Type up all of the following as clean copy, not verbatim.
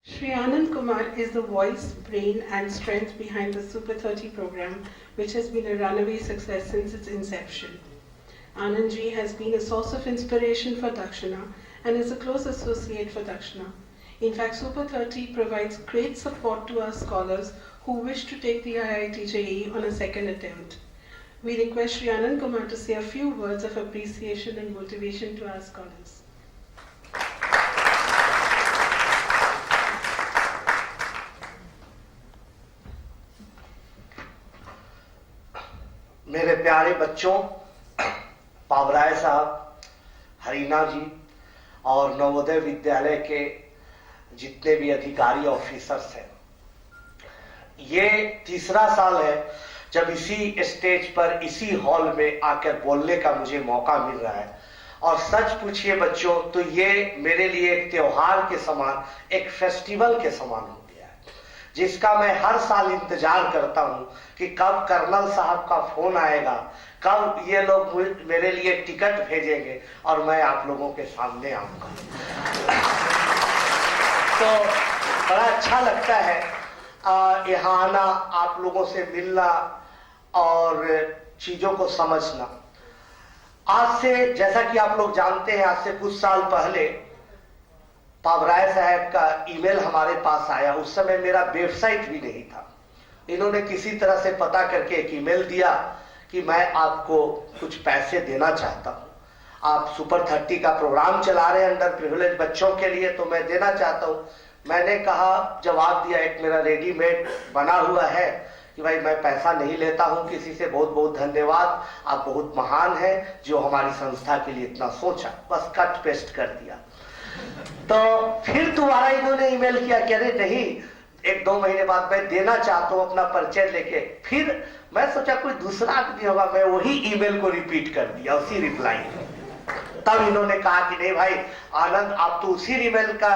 Shri Anand Kumar is the voice, brain and strength behind the Super 30 program, which has been a runaway success since its inception. Anandji has been a source of inspiration for Dakshina and is a close associate for Dakshina. In fact, Super 30 provides great support to our scholars who wish to take the IIT JEE on a second attempt. We request Shri Anand Kumar to say a few words of appreciation and motivation to our scholars. मेरे प्यारे बच्चों, पावराय साहब, हरीना जी और नवोदय विद्यालय के जितने भी अधिकारी officers हैं, ये तीसरा साल है जब इसी स्टेज पर इसी हॉल में आकर बोलने का मुझे मौका मिल रहा है। और सच पूछिए बच्चों तो ये मेरे लिए एक त्योहार के समान, एक फेस्टिवल के समान हो गया है, जिसका मैं हर साल इंतजार करता हूं कि कब कर्नल साहब का फोन आएगा, कब ये लोग मेरे लिए टिकट भेजेंगे और मैं आप लोगों के सामने आऊंगा। तो बड़ा अच्छा लगता है यहाँ आना, आप लोगों से मिलना और चीजों को समझना। आज से, जैसा कि आप लोग जानते हैं, आज से कुछ साल पहले पावराय साहब का ईमेल हमारे पास आया। उस समय मेरा वेबसाइट भी नहीं था। इन्होंने किसी तरह से पता करके एक ईमेल दिया कि मैं आपको कुछ पैसे देना चाहता हूं, आप सुपर 30 का प्रोग्राम चला रहे हैं अंडर प्रिविलेज बच्चों के लिए, तो मैं देना चाहता हूं। मैंने कहा, जवाब दिया, एक मेरा रेडीमेड बना हुआ है कि भाई मैं पैसा नहीं लेता हूं किसी से, बहुत बहुत धन्यवाद, आप बहुत महान हैं जो हमारी संस्था के लिए इतना सोचा। बस कट पेस्ट कर दिया। तो फिर दोबारा इन्होंने ईमेल किया कि अरे नहीं, 1-2 महीने बाद मैं देना चाहता हूं अपना परिचय लेके। फिर मैं सोचा कोई दूसरा आदमी होगा, मैं वही ईमेल को रिपीट कर दिया, उसी रिप्लाई को। तब इन्होंने कहा कि नहीं भाई आनंद, आप तो उसी ईमेल का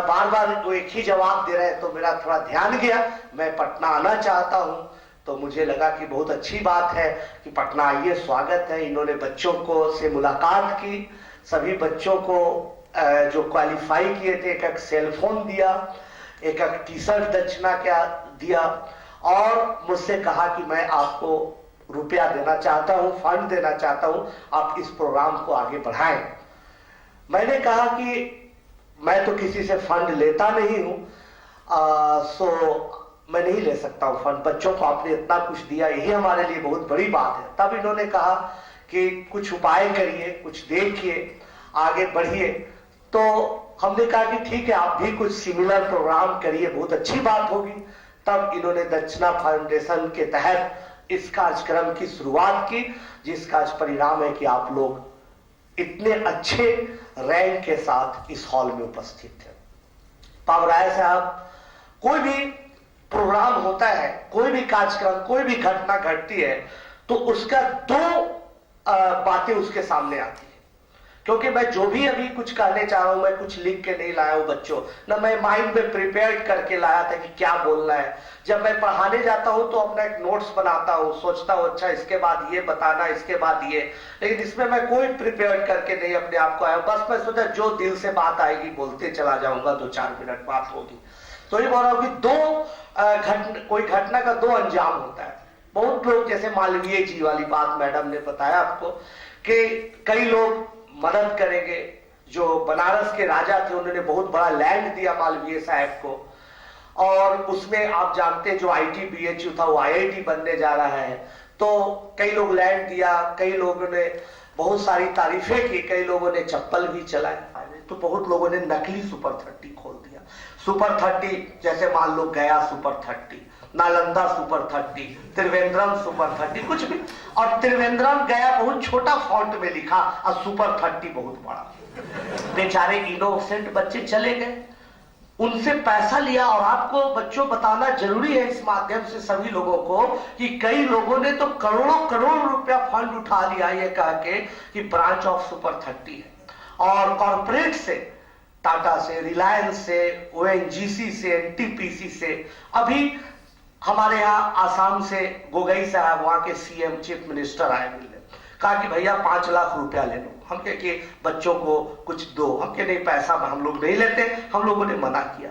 बार बार एक ही जवाब दे रहे हैं, तो मेरा थोड़ा ध्यान गया, मैं पटना आना चाहता हूं। तो मुझे लगा कि बहुत अच्छी बात है कि पटना आइए, स्वागत है। इन्होंने बच्चों को से मुलाकात की, सभी बच्चों को जो क्वालिफाई किए थे एक सेलफोन दिया, एक टी शर्ट दक्षिणा क्या दिया और मुझसे कहा कि मैं आपको रुपया देना चाहता हूं, फंड देना चाहता हूं, आप इस प्रोग्राम को आगे बढ़ाएं। मैंने कहा कि मैं तो किसी से फंड लेता नहीं हूं, सो मैं नहीं ले सकता हूं फंड। बच्चों को आपने इतना कुछ दिया, यही हमारे लिए बहुत बड़ी बात है। तब इन्होंने कहा कि कुछ उपाय करिए, कुछ देखिए, आगे बढ़िए। तो हमने कहा कि ठीक है, आप भी कुछ सिमिलर प्रोग्राम करिए, बहुत अच्छी बात होगी। तब इन्होंने दक्षिणा फाउंडेशन के तहत इस कार्यक्रम की शुरुआत की, जिसका आज परिणाम है कि आप लोग इतने अच्छे रैंक के साथ इस हॉल में उपस्थित हैं। पावराय साहब, कोई भी प्रोग्राम होता है, कोई भी कार्यक्रम, कोई भी घटना घटती है, तो उसका 2 बातें उसके सामने आती है। क्योंकि मैं जो भी अभी कुछ कहने चाह रहा हूं, मैं कुछ लिख के नहीं लाया हूं बच्चों, ना मैं माइंड में प्रिपेयर करके लाया था कि क्या बोलना है। जब मैं पढ़ाने जाता हूं तो अपना एक नोट्स बनाता हूं, सोचता हूं अच्छा इसके बाद ये बताना, इसके बाद ये, लेकिन इसमें मैं कोई प्रिपेयर करके नहीं अपने आप को आया। बस मैं सोचा जो दिल से बात आएगी बोलते चला जाऊंगा, 2-4 मिनट बात होगी। तो ये बोल रहा हूं कि कोई घटना का 2 अंजाम होता है। बहुत लोग, जैसे मालवीय जी वाली बात मैडम ने बताया आपको, कि कई लोग मदद करेंगे। जो बनारस के राजा थे, उन्होंने बहुत बड़ा लैंड दिया मालवीय साहब को, और उसमें आप जानते हैं जो ITBHU था वो IIT बनने जा रहा है। तो कई लोग लैंड दिया, कई लोगों ने बहुत सारी तारीफें की, कई लोगों ने चप्पल भी चलाए, तो बहुत लोगों ने नकली सुपर 30 खोल दिया। सुपर 30 जैसे मान लो गया super 30, Nalanda super 30, Trivandrum super 30, कुछ भी। और त्रिवेंद्रम गया बहुत छोटा फॉन्ट में लिखा और सुपर 30 बहुत बड़ा। बेचारे इनोसेंट बच्चे चले गए, उनसे पैसा लिया। और आपको बच्चों बताना जरूरी है इस माध्यम से सभी लोगों को कि कई लोगों ने तो करोड़ों करोड़ रुपया फंड उठा लिया ये कह के कि ब्रांच ऑफ सुपर 30 है। और कॉर्पोरेट से, टाटा से, रिलायंस से, ONGC से, NTPC से, अभी हमारे यहाँ आसाम से गोगई साहब, वहां के CM चीफ मिनिस्टर आए मिलने, कहा कि भैया 5 लाख रुपया ले लो। हम कहे कि बच्चों को कुछ दो, हम कहे नहीं पैसा हम लोग नहीं लेते, हम लोगों ने मना किया।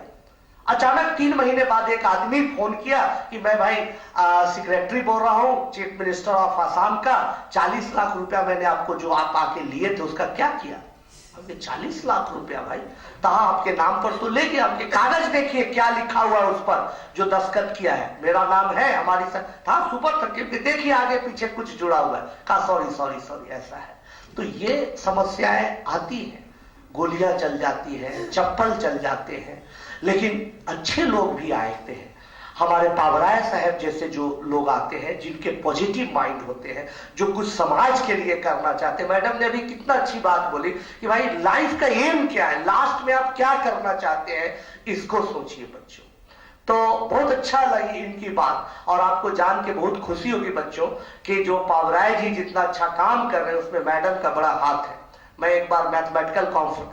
अचानक 3 महीने बाद एक आदमी फोन किया कि मैं भाई सेक्रेटरी बोल रहा हूं चीफ मिनिस्टर ऑफ आसाम का, 40 लाख रुपया मैंने आपको जो आप आके लिए थे उसका क्या किया? हमने 40 लाख रुपया भाई कहा आपके नाम पर तो ले गया, आपके कागज देखिए क्या लिखा हुआ है उस पर जो दस्तखत किया है, मेरा नाम है, हमारी था सुपर सर्टिफिकेट, देखिए आगे पीछे कुछ जुड़ा हुआ है। कहा सॉरी ऐसा है। तो ये समस्याएं आती हैं, गोलियां चल जाती हैं, चप्पल चल जाते हैं, लेकिन अच्छे लोग भी आते हैं। हमारे पावराय साहब जैसे जो लोग आते हैं जिनके पॉजिटिव माइंड होते हैं, जो कुछ समाज के लिए करना चाहते हैं। मैडम ने अभी कितना अच्छी बात बोली कि भाई लाइफ का एम क्या है, लास्ट में आप क्या करना चाहते हैं, इसको सोचिए बच्चों। तो बहुत अच्छा लगी इनकी बात, और आपको जान के बहुत खुशी होगी बच्चों कि जो पावराय जी जितना अच्छा काम कर रहे हैं उसमें मैडम का बड़ा हाथ है। मैं एक बार मैथमेटिकल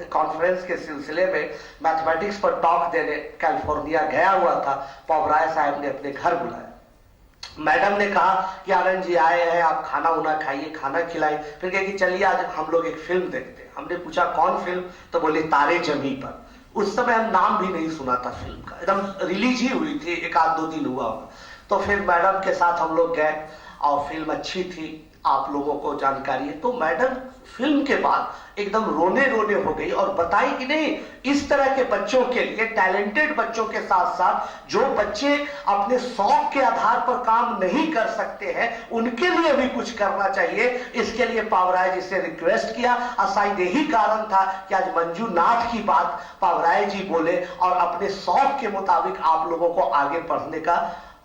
कॉन्फ्रेंस के सिलसिले में मैथमेटिक्स पर टॉक देने कैलिफोर्निया गया हुआ था, पावराय साहब ने अपने घर बुलाया। मैडम ने कहा कि आनंद जी आए हैं, आप खाना उना खाइए, खाना खिलाए। फिर कहे कि चलिए आज हम लोग एक फिल्म देखते हैं। हमने पूछा कौन फिल्म? तो बोले तारे जमी पर। उस समय हम नाम भी नहीं सुना था फिल्म का, एकदम रिलीज ही हुई थी, 1-2 दिन हुआ होगा। तो फिर मैडम के साथ हम लोग गए और फिल्म अच्छी थी, आप लोगों को जानकारी है। तो मैडम फिल्म के बाद एकदम रोने हो गई और बताई कि नहीं, इस तरह के बच्चों के लिए, टैलेंटेड बच्चों के साथ साथ जो बच्चे अपने शौक के आधार पर काम नहीं कर सकते हैं, उनके लिए भी कुछ करना चाहिए। इसके लिए पावराय जी से रिक्वेस्ट किया, और शायद यही कारण था कि आज मंजूनाथ की बात पावराय जी बोले और अपने शौक के मुताबिक आप लोगों को आगे बढ़ने का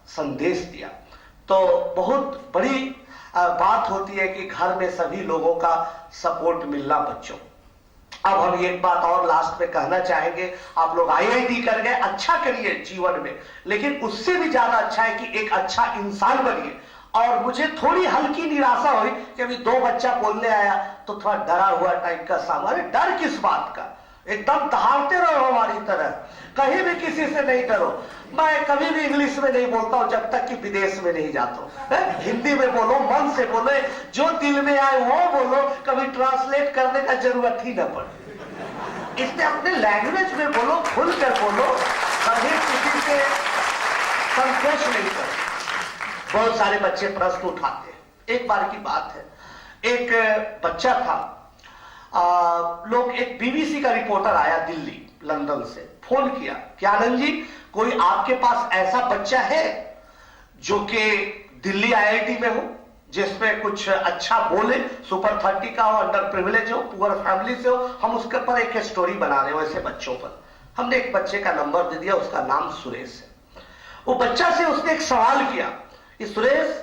संदेश दिया। तो बहुत बड़ी बात होती है कि घर में सभी लोगों का सपोर्ट मिलना बच्चों। अब हम एक बात और लास्ट में कहना चाहेंगे, आप लोग IIT कर गए, अच्छा करिए जीवन में, लेकिन उससे भी ज्यादा अच्छा है कि एक अच्छा इंसान बनिए। और मुझे थोड़ी हल्की निराशा हुई कि अभी 2 बच्चा बोलने आया तो थोड़ा डरा हुआ टाइप का सामान। डर किस बात का, एकदम दहाड़ते रहो हमारी तरह, कहीं भी किसी से नहीं डरो। मैं कभी भी इंग्लिश में नहीं बोलता हूं जब तक कि विदेश में नहीं जाता हूं। हिंदी में बोलो, मन से बोलो, जो दिल में आए वो बोलो, कभी ट्रांसलेट करने का जरूरत ही न पड़े। इसलिए अपने लैंग्वेज में बोलो, खुलकर बोलो, कभी किसी से संकोच नहीं करो। बहुत सारे बच्चे प्रश्न उठाते हैं। एक बार की बात है, एक बच्चा था, लोग, एक BBC का रिपोर्टर आया दिल्ली, लंदन से, फोन किया कि आनंद जी कोई आपके पास ऐसा बच्चा है जो कि दिल्ली IIT में हो, जिसमें कुछ अच्छा बोले, सुपर 30 का हो, अंडर प्रिविलेज हो, पुअर फैमिली से हो, हम उसके पर एक स्टोरी बना रहे हो ऐसे बच्चों पर। हमने एक बच्चे का नंबर दे दिया, उसका नाम सुरेश है। वो बच्चा से उसने एक सवाल किया कि सुरेश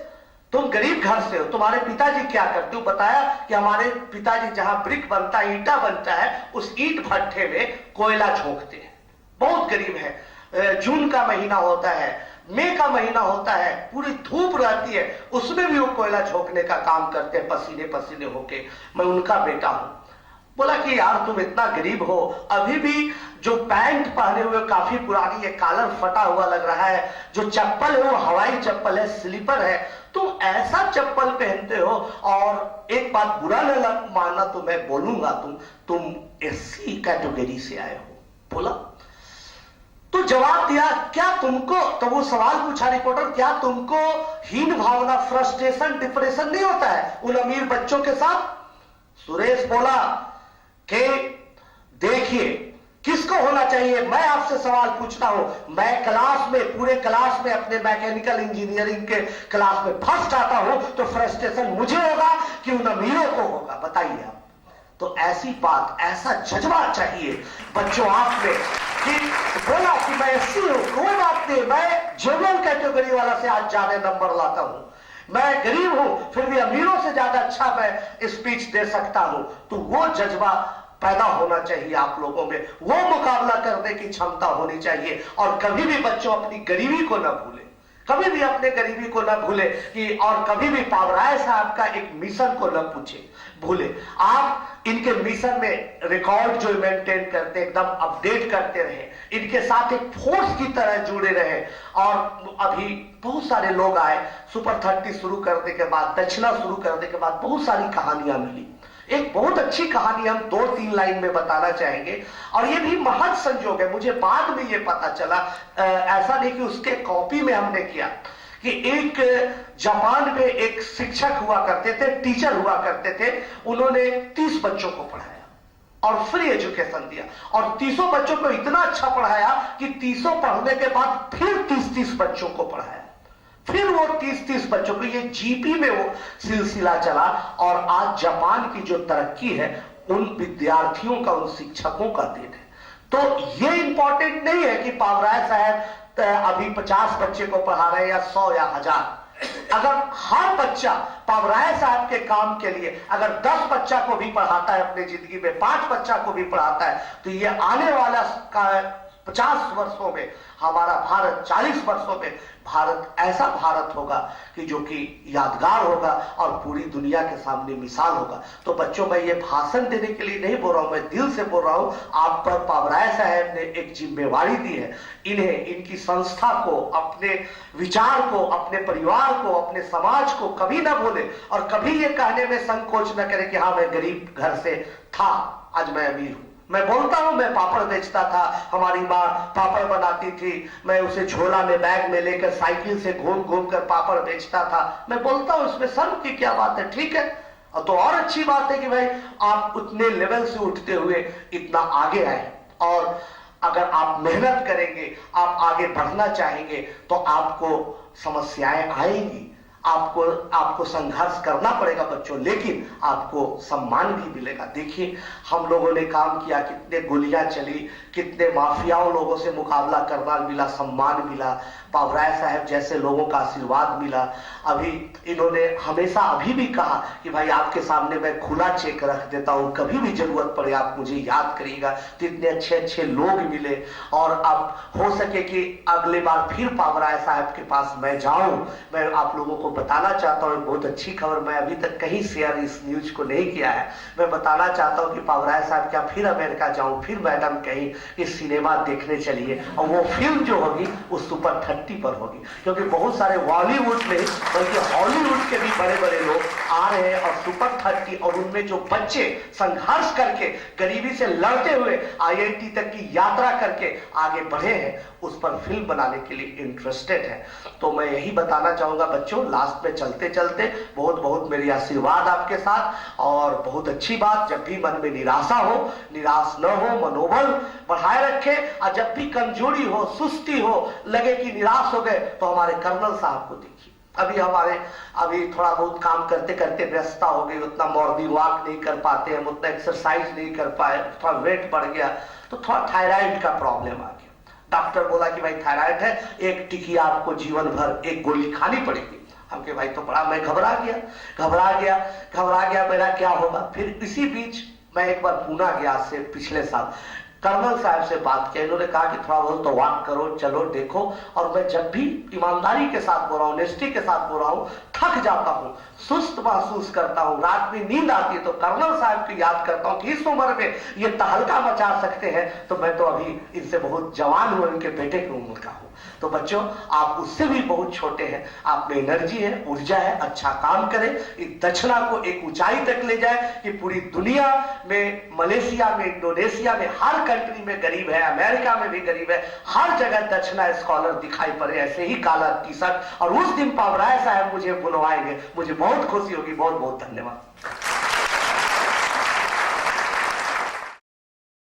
तुम गरीब घर से हो, तुम्हारे पिताजी क्या करते हो? बताया कि हमारे पिताजी जहां ब्रिक बनता है, ईंटा बनता है, उस ईंट भट्ठे में कोयला झोंकते हैं। बहुत गरीब है, जून का महीना होता है, मई का महीना होता है, पूरी धूप रहती है, उसमें भी वो कोयला झोंकने का काम करते हैं, पसीने पसीने होके। मैं उनका बेटा हूं। बोला कि यार तुम इतना गरीब हो, अभी भी जो पैंट पहने हुए काफी पुरानी है, कॉलर फटा हुआ लग रहा है, जो चप्पल है वो हवाई चप्पल है, स्लीपर है, तुम ऐसा चप्पल पहनते हो, और एक बात बुरा न मानना तो मैं बोलूंगा, तुम SC कैटेगरी से आए हो। बोला तो जवाब दिया, क्या तुमको, तो वो सवाल पूछा रिपोर्टर, क्या तुमको हीन भावना, फ्रस्ट्रेशन, डिप्रेशन नहीं होता है उन अमीर बच्चों के साथ? सुरेश बोला कि देखिए किसको होना चाहिए, मैं आपसे सवाल पूछता हूं, मैं क्लास में, पूरे क्लास में, अपने मैकेनिकल इंजीनियरिंग के क्लास में फर्स्ट आता हूं, तो फ्रस्ट्रेशन मुझे होगा कि उन अमीरों को होगा? बताइए आप। तो ऐसी बात, ऐसा जज्बा चाहिए बच्चों आप में कि बोला कि मैं SC हूं, कोई बात नहीं, मैं जनरल कैटेगरी वाला से आज ज्यादा नंबर लाता हूं, मैं गरीब हूं फिर भी अमीरों से ज्यादा अच्छा मैं स्पीच दे सकता हूं। तो वो जज्बा पैदा होना चाहिए आप लोगों में, वो मुकाबला करने की क्षमता होनी चाहिए। और कभी भी बच्चों अपनी गरीबी को न भूले, कभी भी अपने गरीबी को न भूले कि, और कभी भी पावराय साहब का एक मिशन को न भूले। आप इनके मिशन में रिकॉर्ड जो मेंटेन करते, एकदम अपडेट करते रहे, इनके साथ एक फोर्स की तरह जुड़े रहे। और अभी बहुत सारे लोग आए, सुपर 30 शुरू करने के बाद, दक्षिणा शुरू करने के बाद बहुत सारी कहानियां मिली। एक बहुत अच्छी कहानी हम 2-3 लाइन में बताना चाहेंगे, और ये भी महज संजोग है, मुझे बाद में ये पता चला, ऐसा नहीं कि उसके कॉपी में हमने किया, कि एक जापान में एक शिक्षक हुआ करते थे, टीचर हुआ करते थे, उन्होंने 30 बच्चों को पढ़ाया और फ्री एजुकेशन दिया, और 30 बच्चों को इतना अच्छा पढ़ाया कि 30 पढ़ने के बाद फिर 30 बच्चों को पढ़ाया, फिर वो 30 बच्चों को, ये जीपी में वो सिलसिला चला, और आज जापान की जो तरक्की है उन विद्यार्थियों का, उन शिक्षकों का देन है। तो ये इंपॉर्टेंट नहीं है कि पावराय साहब अभी 50 बच्चे को पढ़ा रहे हैं या 100 या 1000। अगर हर बच्चा पावराय साहब के काम के लिए अगर 10 बच्चा को भी पढ़ाता है अपनी जिंदगी में, 5 बच्चा को भी पढ़ाता है, तो ये आने वाला 50 वर्षों में हमारा भारत, 40 वर्षों में भारत ऐसा भारत होगा कि जो कि यादगार होगा और पूरी दुनिया के सामने मिसाल होगा। तो बच्चों, मैं ये भाषण देने के लिए नहीं बोल रहा हूं, मैं दिल से बोल रहा हूं, आप पर पावराय साहब ने एक जिम्मेवारी दी है, इन्हें, इनकी संस्था को, अपने विचार को, अपने परिवार को, अपने समाज को कभी ना भूले, और कभी ये कहने में संकोच न करें कि हाँ मैं गरीब घर से था, आज मैं अमीर हूं। मैं बोलता हूं, मैं पापड़ बेचता था, हमारी माँ पापड़ बनाती थी, मैं उसे झोला में, बैग में लेकर साइकिल से घूम घूम कर पापड़ बेचता था। मैं बोलता हूं, इसमें शर्म की क्या बात है, ठीक है। तो और अच्छी बात है कि भाई आप उतने लेवल से उठते हुए इतना आगे आए, और अगर आप मेहनत करेंगे, आप आगे बढ़ना चाहेंगे, तो आपको समस्याएं आएंगी, आपको संघर्ष करना पड़ेगा बच्चों, लेकिन आपको सम्मान भी मिलेगा। देखिए, हम लोगों ने काम किया, कितने गोलियां चली, कितने माफियाओं लोगों से मुकाबला करना मिला, सम्मान मिला, पावराय साहब जैसे लोगों का आशीर्वाद मिला। अभी इन्होंने हमेशा अभी भी कहा कि भाई आपके सामने मैं खुला चेक रख देता हूं, कभी भी जरूरत पड़े आप मुझे याद करिएगा। तो इतने अच्छे अच्छे लोग मिले, और अब हो सके कि अगले बार फिर पावराय साहब के पास मैं जाऊं। मैं आप लोगों को बताना चाहता हूं, बहुत अच्छी खबर, मैं अभी तक कहीं शेयर इस न्यूज को नहीं किया है। मैं बताना चाहता हूं कि पावराय साहब क्या फिर अमेरिका जाऊं, फिर मैडम कहीं इस सिनेमा देखने चलिए, और वो फिल्म जो होगी वो सुपर 30 पर होगी, क्योंकि बहुत सारे बॉलीवुड में बल्कि हॉलीवुड के भी बड़े बड़े लोग आ रहे हैं, और सुपर 30, और उनमें जो बच्चे संघर्ष करके गरीबी से लड़ते हुए IIT तक की यात्रा करके आगे बढ़े हैं, उस पर फिल्म बनाने के लिए इंटरेस्टेड है। तो मैं यही बताना चाहूंगा बच्चों, लास्ट में चलते चलते बहुत बहुत मेरी आशीर्वाद आपके साथ, और बहुत अच्छी बात, जब भी मन में निराशा हो, निराश न हो, मनोबल बढ़ाए रखे, और जब भी कमजोरी हो, सुस्ती हो, लगे कि निराश हो गए, तो हमारे कर्नल साहब को देखिए। अभी थोड़ा बहुत काम करते करते व्यस्तता हो गई, उतना मॉर्निंग वॉक नहीं कर पाते हम, उतना एक्सरसाइज नहीं कर पाए, थोड़ा वेट बढ़ गया, तो थोड़ा थायराइड का प्रॉब्लम आ गया। डॉक्टर बोला कि भाई थायराइड है, एक टिकिया आपको जीवन भर एक गोली खानी पड़ेगी। हम के भाई तो बड़ा, मैं घबरा गया मेरा क्या होगा। फिर इसी बीच मैं एक बार पूना गया से पिछले साल, कर्नल साहब से बात किया, इन्होंने कहा कि थोड़ा बहुत तो वॉक करो, चलो देखो। और मैं जब भी ईमानदारी के साथ बोल रहा हूँ, ऑनेस्टी के साथ बोल रहा हूँ, थक जाता हूँ, सुस्त महसूस करता हूँ, रात में नींद आती है, तो कर्नल साहब की याद करता हूँ कि इस उम्र में ये तहलका मचा सकते हैं, तो मैं तो अभी इनसे बहुत जवान हूँ, इनके बेटे की उम्र का हूँ। तो बच्चों, आप उससे भी बहुत छोटे हैं, आप में एनर्जी है, ऊर्जा है, अच्छा काम करें, इस दक्षिणा को एक ऊंचाई तक ले जाए कि पूरी दुनिया में, मलेशिया में, इंडोनेशिया में, हर कंट्री में गरीब है, अमेरिका में भी गरीब है, हर जगह दक्षिणा स्कॉलर दिखाई पड़े, ऐसे ही काला टी शर्ट। और उस दिन पावराय साहब मुझे बुलवाएंगे, मुझे बहुत खुशी होगी। बहुत बहुत धन्यवाद।